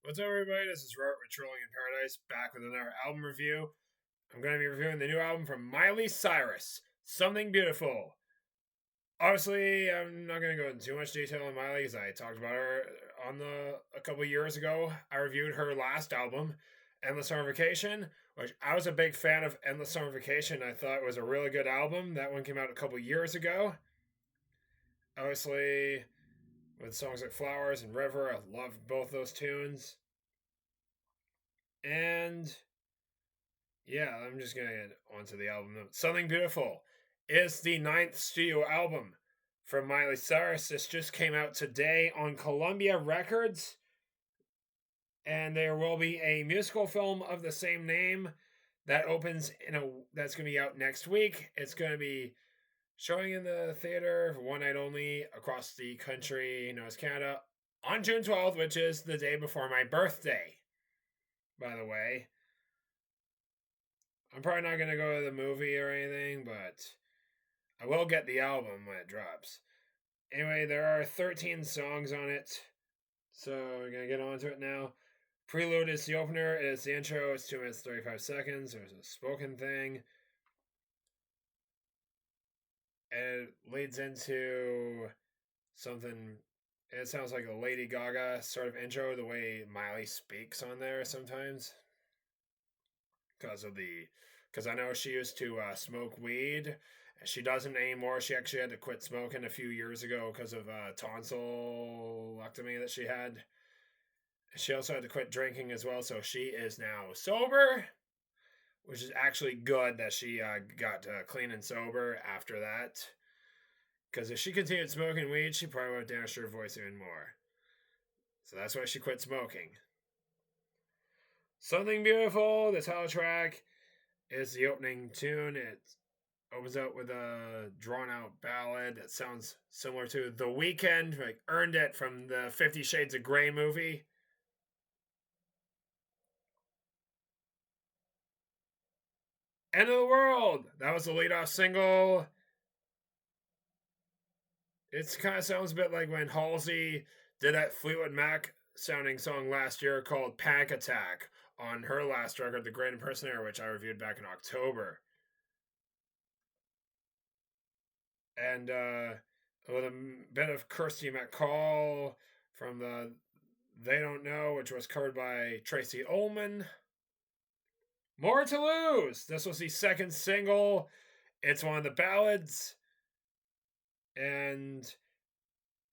What's up, everybody? This is Robert with Trolling in Paradise, back with another album review. I'm going to be reviewing the new album from Miley Cyrus, Something Beautiful. Obviously, I'm not going to go into too much detail on Miley because I talked about her a couple years ago. I reviewed her last album, Endless Summer Vacation, which I was a big fan of. Endless Summer Vacation. I thought it was a really good album. That one came out a couple years ago. Obviously, with songs like Flowers and River, I love both those tunes. And yeah, I'm just gonna get onto the album. Something Beautiful is the ninth studio album from Miley Cyrus. This just came out today on Columbia Records, and there will be a musical film of the same name that opens that's gonna be out next week. It's gonna be showing in the theater for one night only across the country, known as Canada, on June 12th, which is the day before my birthday. By the way, I'm probably not gonna go to the movie or anything, but I will get the album when it drops. Anyway, there are 13 songs on it, so we're gonna get on to it now. Prelude is the opener, it is the intro, it's 2 minutes 35 seconds. There's a spoken thing, and it leads into something. It sounds like a Lady Gaga sort of intro, the way Miley speaks on there sometimes. Because I know she used to smoke weed. She doesn't anymore. She actually had to quit smoking a few years ago because of tonsillectomy that she had. She also had to quit drinking as well, so she is now sober, which is actually good that she got clean and sober after that. Because if she continued smoking weed, she probably would have damaged her voice even more. So that's why she quit smoking. Something Beautiful, the title track, is the opening tune. It opens up with a drawn out ballad that sounds similar to The Weeknd, like Earned It from the 50 Shades of Grey movie. End of the World! That was the lead off single. It kind of sounds a bit like when Halsey did that Fleetwood Mac sounding song last year called Panic Attack on her last record, The Great Impersonator, which I reviewed back in October. And with a bit of Kirsty McCall from the They Don't Know, which was covered by Tracy Ullman. More to Lose. This was the second single. It's one of the ballads. And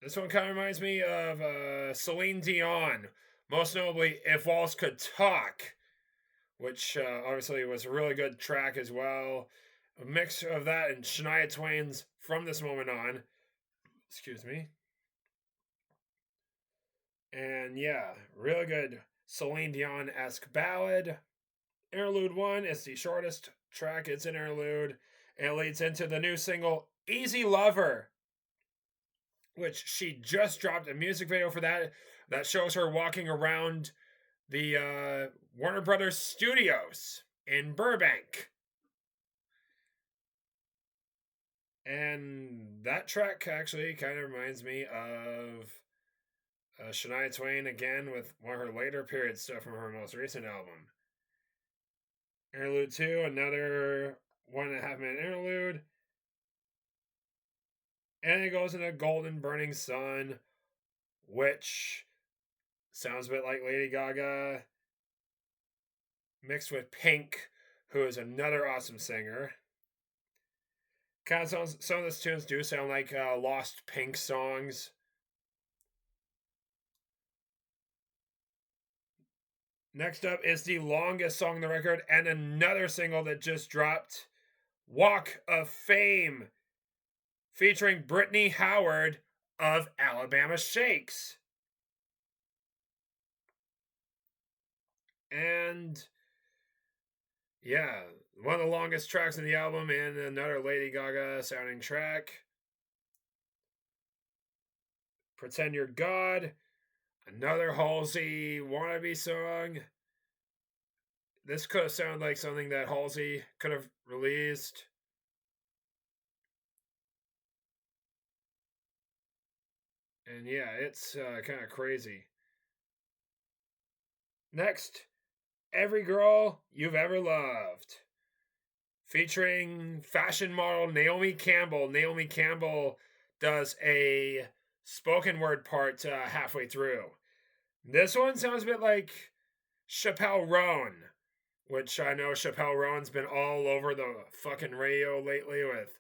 this one kind of reminds me of Celine Dion. Most notably, If Walls Could Talk, which obviously was a really good track as well. A mix of that and Shania Twain's From This Moment On. Excuse me. And yeah, really good Celine Dion esque ballad. Interlude 1 is the shortest track, it's an interlude. And it leads into the new single, Easy Lover, which she just dropped a music video for that shows her walking around the Warner Brothers studios in Burbank. And that track actually kind of reminds me of Shania Twain again with one of her later period stuff from her most recent album. Interlude 2, another 1.5 minute interlude. And it goes into Golden Burning Sun, which sounds a bit like Lady Gaga, mixed with Pink, who is another awesome singer. Kind of sounds, some of those tunes do sound like Lost Pink songs. Next up is the longest song on the record and another single that just dropped, Walk of Fame, featuring Brittany Howard of Alabama Shakes. And yeah, one of the longest tracks in the album and another Lady Gaga sounding track. Pretend You're God, another Halsey wannabe song. This could have sounded like something that Halsey could have released. And yeah, it's kind of crazy. Next, Every Girl You've Ever Loved, featuring fashion model Naomi Campbell. Naomi Campbell does a spoken word part halfway through. This one sounds a bit like Chappelle Roan, which I know Chappelle Roan's been all over the fucking radio lately with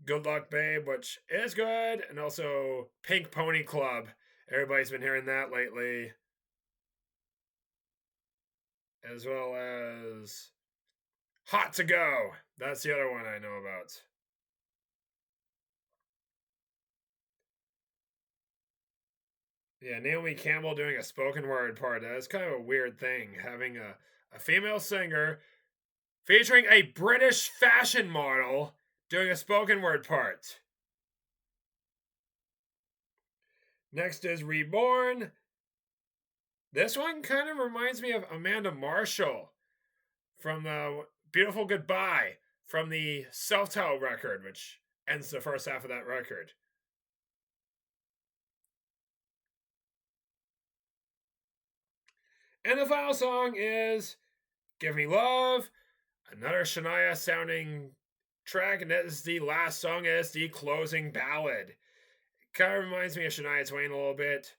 Good Luck Babe, which is good, and also Pink Pony Club. Everybody's been hearing that lately. As well as Hot to Go. That's the other one I know about. Yeah, Naomi Campbell doing a spoken word part. That's kind of a weird thing, having a female singer featuring a British fashion model doing a spoken word part. Next is Reborn. This one kind of reminds me of Amanda Marshall from the Beautiful Goodbye from the self-titled record, which ends the first half of that record. And the final song is Give Me Love, another Shania sounding track, and that is the last song, is the closing ballad. It kind of reminds me of Shania Twain a little bit.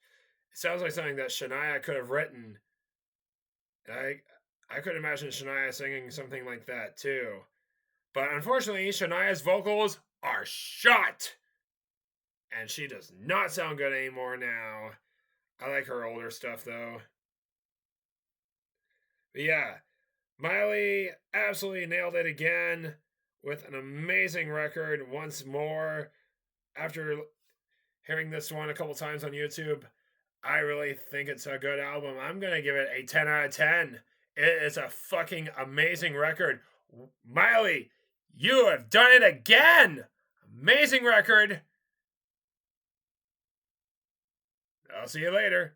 It sounds like something that Shania could have written. I could imagine Shania singing something like that too. But unfortunately, Shania's vocals are shot. And she does not sound good anymore now. I like her older stuff though. But yeah, Miley absolutely nailed it again with an amazing record once more. After hearing this one a couple times on YouTube, I really think it's a good album. I'm going to give it a 10 out of 10. It is a fucking amazing record. Miley, you have done it again! Amazing record. I'll see you later.